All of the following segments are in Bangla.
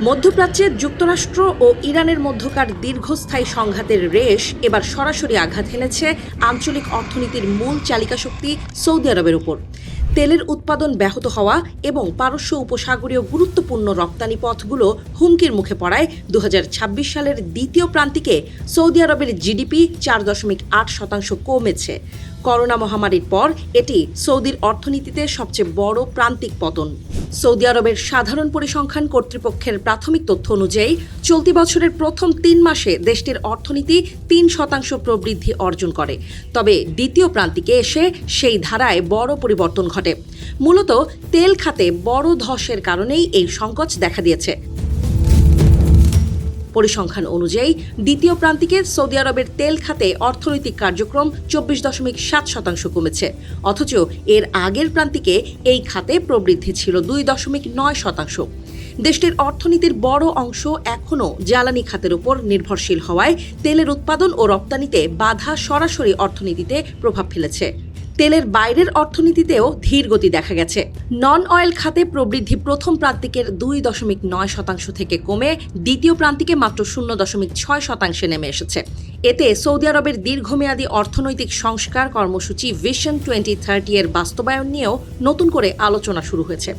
মধ্যপ্রাচ্যে যুক্তরাষ্ট্র ও ইরানের মধ্যকার দীর্ঘস্থায়ী সংঘাতের রেশ এবার সরাসরি আঘাত হেনেছে আঞ্চলিক অর্থনীতির মূল চালিকা শক্তি সৌদি আরবের উপর। তেলের উৎপাদন ব্যাহত হওয়া এবং পারস্য উপসাগরীয় গুরুত্বপূর্ণ রপ্তানি পথগুলো হুমকির মুখে পড়ায় 2026 সালের দ্বিতীয় প্রান্তিকে সৌদি আরবের জিডিপি 4.8% কমেছে। করোনা মহামারীর পর এটি সৌদির অর্থনীতিতে সবচেয়ে বড় প্রান্তিক পতন। সৌদি আরবের সাধারণ পরিসংখ্যান কর্তৃপক্ষের প্রাথমিক তথ্য অনুযায়ী চলতি বছরের প্রথম 3 মাসে দেশটির অর্থনীতি 3% প্রবৃদ্ধি অর্জন করে। তবে দ্বিতীয় প্রান্তিকে এসে সেই ধারায় বড় পরিবর্তন ঘটে। মূলত তেল খাতে বড় ধসের কারণেই এই সংকট দেখা দিয়েছে। পরিসংখ্যান অনুযায়ী দ্বিতীয় প্রান্তিকে সৌদি আরবের তেল খাতে অর্থনৈতিক কার্যক্রম 24.7% কমেছে, অথচ এর আগের প্রান্তিকে এই খাতে প্রবৃদ্ধি ছিল 2.9%। দেশটির অর্থনীতির বড় অংশ এখনও জ্বালানি খাতের উপর নির্ভরশীল হওয়ায় তেলের উৎপাদন ও রপ্তানিতে বাধা সরাসরি অর্থনীতিতে প্রভাব ফেলেছে। তেলের বাইরের অর্থনীতিতেও ধীর গতি দেখা গেছে। নন অয়েল খাতে প্রবৃদ্ধি প্রথম প্রান্তিকের 2.9% থেকে কমে দ্বিতীয় প্রান্তিকে মাত্র 0.6% নেমে এসেছে। এতে সৌদি আরবের দীর্ঘমেয়াদী অর্থনৈতিক সংস্কার কর্মসূচি ভিশন 2030 এর বাস্তবায়ন নিয়েও নতুন করে আলোচনা শুরু হয়েছে।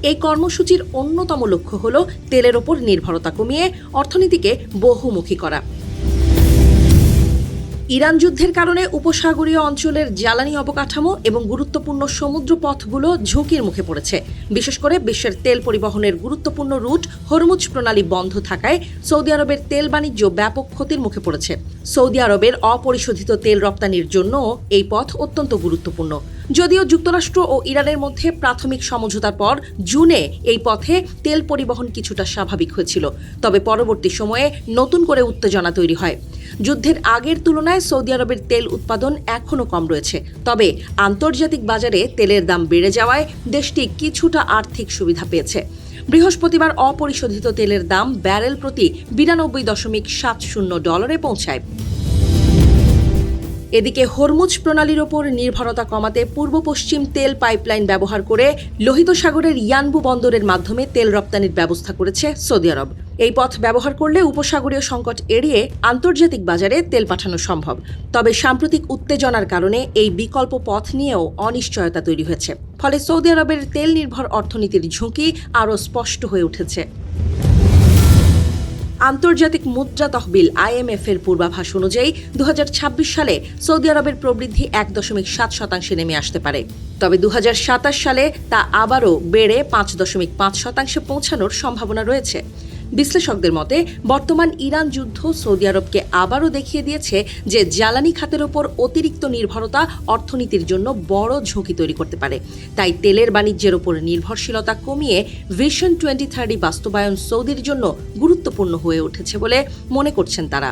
এই কর্মসূচির অন্যতম লক্ষ্য হল তেলের ওপর নির্ভরতা কমিয়ে অর্থনীতিকে বহুমুখী করা। ইরান যুদ্ধের কারণে উপসাগরীয় অঞ্চলের জ্বালানি অবকাঠামো এবং গুরুত্বপূর্ণ সমুদ্র পথগুলো ঝুঁকির মুখে পড়েছে। বিশেষ করে বিশ্বের তেল পরিবহনের গুরুত্বপূর্ণ রুট হরমুজ প্রণালী বন্ধ থাকায় সৌদি আরবের তেল বাণিজ্য ব্যাপক ক্ষতির মুখে পড়েছে। সৌদি আরবের অপরিশোধিত তেল রপ্তানির জন্য এই পথ অত্যন্ত গুরুত্বপূর্ণ। যদিও যুক্তরাষ্ট্র ও ইরানের মধ্যে প্রাথমিক সমঝোতার পর জুনে এই পথে তেল পরিবহন কিছুটা স্বাভাবিক হয়েছিল, তবে পরবর্তী সময়ে নতুন করে উত্তেজনা তৈরি হয়। যুদ্ধের আগের তুলনায় সৌদি আরবের তেল উৎপাদন এখনও কম রয়েছে, তবে আন্তর্জাতিক বাজারে তেলের দাম বেড়ে যাওয়ায় দেশটি কিছুটা আর্থিক সুবিধা পেয়েছে। বৃহস্পতিবার অপরিশোধিত তেলের দাম ব্যারেল প্রতি $92.70 পৌঁছায়। এদিকে হরমুজ প্রণালীর ওপর নির্ভরতা কমাতে পূর্ব পশ্চিম তেল পাইপলাইন ব্যবহার করে লোহিত সাগরের ইয়ানবু বন্দরের মাধ্যমে তেল রপ্তানির ব্যবস্থা করেছে সৌদি আরব। এই পথ ব্যবহার করলে উপসাগরীয় সংকট এড়িয়ে আন্তর্জাতিক বাজারে তেল পাঠানো সম্ভব। তবে সাম্প্রতিক উত্তেজনার কারণে এই বিকল্প পথ নিয়েও অনিশ্চয়তা তৈরি হয়েছে। ফলে সৌদি আরবের তেল নির্ভর অর্থনীতির ঝুঁকি আরও স্পষ্ট হয়ে উঠেছে। আন্তর্জাতিক মুদ্রা তহবিল IMF এর পূর্বাভাস অনুযায়ী 2026 সালে সৌদি আরবের প্রবৃদ্ধি 1.7% নেমে আসতে পারে। তবে 2027 সালে তা আবারও বেড়ে 5.5% পৌঁছানোর সম্ভাবনা রয়েছে। বিশ্লেষকদের মতে বর্তমান ইরান যুদ্ধ সৌদি আরবকে আবারও দেখিয়ে দিয়েছে যে জ্বালানি খাতের ওপর অতিরিক্ত নির্ভরতা অর্থনীতির জন্য বড় ঝুঁকি তৈরি করতে পারে। তাই তেলের বাণিজ্যের ওপর নির্ভরশীলতা কমিয়ে ভিশন 2030 বাস্তবায়ন সৌদির জন্য গুরুত্বপূর্ণ হয়ে উঠেছে বলে মনে করছেন তারা।